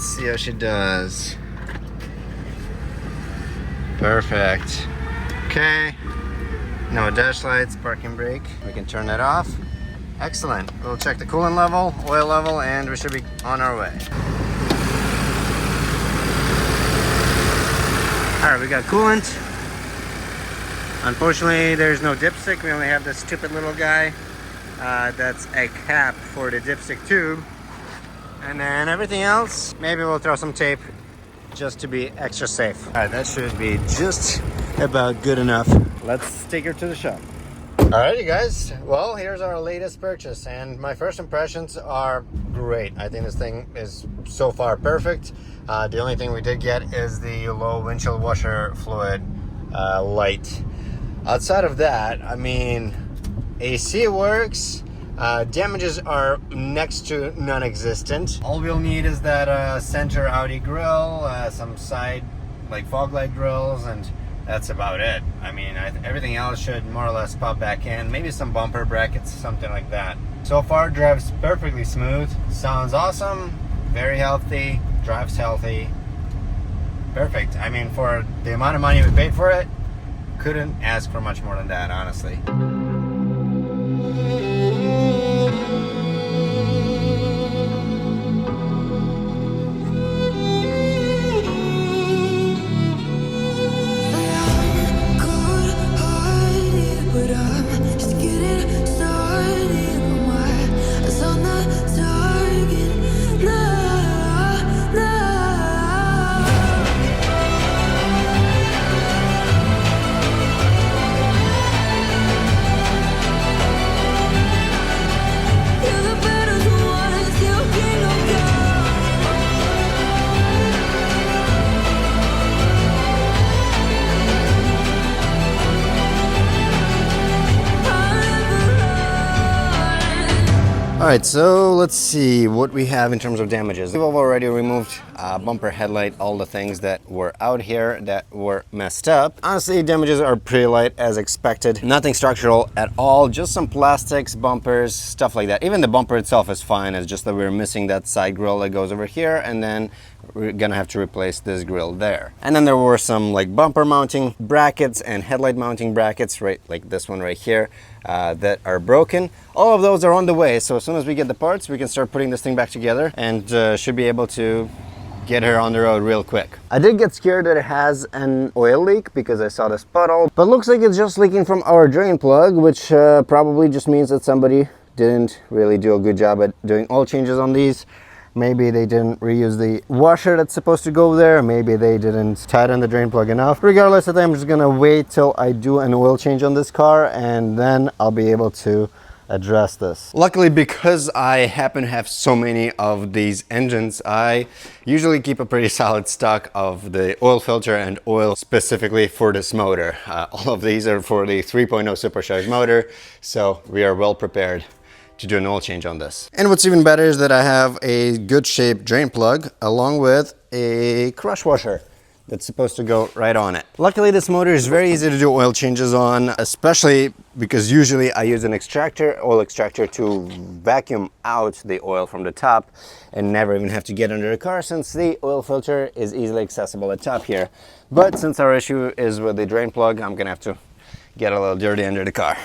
see how she does. Perfect. Okay. No dash lights, parking brake. We can turn that off. Excellent. We'll check the coolant level, oil level, and we should be on our way. Alright, we got coolant. Unfortunately, there's no dipstick. We only have this stupid little guy. That's a cap for the dipstick tube. And then everything else, maybe we'll throw some tape just to be extra safe. Alright, that should be just about good enough. Let's take her to the shop. Alrighty guys, well here's our latest purchase and my first impressions are great. I think this thing is so far perfect. The only thing we did get is the low windshield washer fluid light. Outside of that, I mean, AC works. Damages are next to non-existent. All we'll need is that center Audi grille, some side like fog light grills, and that's about it. I mean, everything else should more or less pop back in. Maybe some bumper brackets, something like that. So far, drives perfectly smooth. Sounds awesome. Very healthy. Drives healthy. Perfect. I mean, for the amount of money we paid for it, couldn't ask for much more than that, honestly. Alright, so let's see what we have in terms of damages. We've already removed bumper, headlight, all the things that were out here that were messed up. Honestly, damages are pretty light as expected. Nothing structural at all, just some plastics, bumpers, stuff like that. Even the bumper itself is fine, it's just that we're missing that side grille that goes over here, and then we're gonna have to replace this grille there. And then there were some like bumper mounting brackets and headlight mounting brackets, right, like this one right here, that are broken. All of those are on the way, so as soon as we get the parts, we can start putting this thing back together and should be able to get her on the road real quick. I did get scared that it has an oil leak because I saw this puddle, but looks like it's just leaking from our drain plug, which probably just means that somebody didn't really do a good job at doing oil changes on these. Maybe they didn't reuse the washer that's supposed to go there. Maybe they didn't tighten the drain plug enough. Regardless of that, I'm just gonna wait till I do an oil change on this car and then I'll be able to address this. Luckily, because I happen to have so many of these engines, I usually keep a pretty solid stock of the oil filter and oil specifically for this motor. All of these are for the 3.0 supercharged motor, so we are well prepared to do an oil change on this. And what's even better is that I have a good shaped drain plug along with a crush washer that's supposed to go right on it. Luckily, this motor is very easy to do oil changes on, especially because usually I use an extractor, oil extractor, to vacuum out the oil from the top and never even have to get under the car since the oil filter is easily accessible at top here. But since our issue is with the drain plug, I'm gonna have to get a little dirty under the car.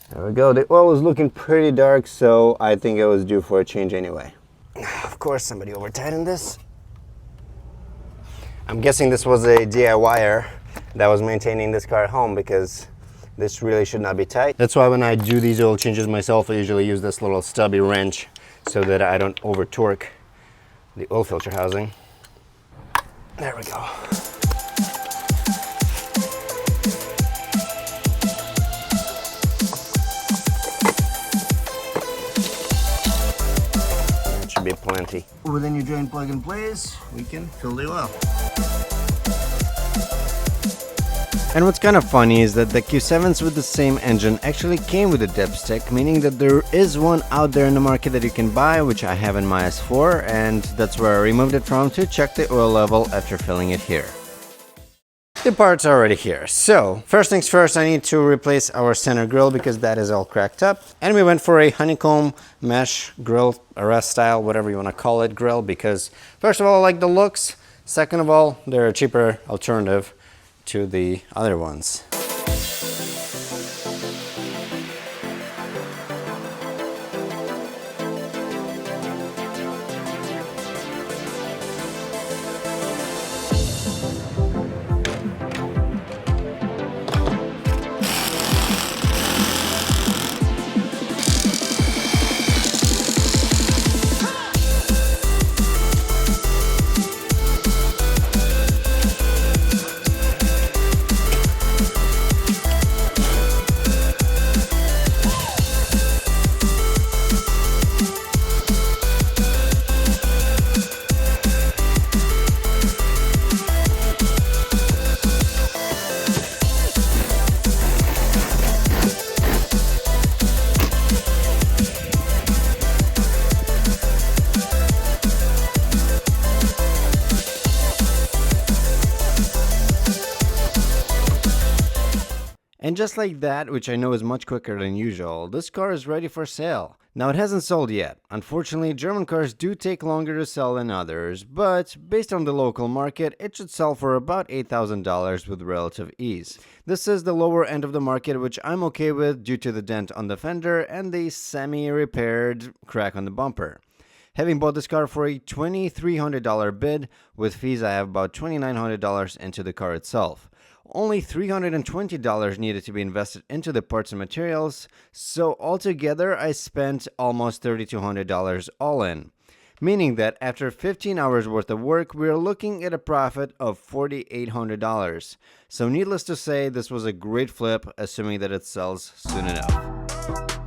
There we go. The oil was looking pretty dark, so I think it was due for a change anyway. Of course, somebody over-tightened this. I'm guessing this was a DIYer that was maintaining this car at home because this really should not be tight. That's why when I do these oil changes myself, I usually use this little stubby wrench so that I don't over-torque the oil filter housing. There we go. Be plenty. Within your drain plug in place, we can fill the oil. And what's kind of funny is that the Q7s with the same engine actually came with a dipstick, meaning that there is one out there in the market that you can buy, which I have in my S4, and that's where I removed it from to check the oil level after filling it here. The parts are already here. So first things first, I need to replace our center grill because that is all cracked up. And we went for a honeycomb mesh grill, arrest style, whatever you want to call it, grill, because first of all, I like the looks. Second of all, they're a cheaper alternative to the other ones. And just like that, which I know is much quicker than usual, this car is ready for sale. Now it hasn't sold yet. Unfortunately, German cars do take longer to sell than others, but based on the local market, it should sell for about $8,000 with relative ease. This is the lower end of the market, which I'm okay with due to the dent on the fender and the semi-repaired crack on the bumper. Having bought this car for a $2,300 bid, with fees I have about $2,900 into the car itself. Only $320 needed to be invested into the parts and materials, so altogether I spent almost $3,200 all in. Meaning that after 15 hours worth of work, we're looking at a profit of $4,800. So needless to say, this was a great flip, assuming that it sells soon enough.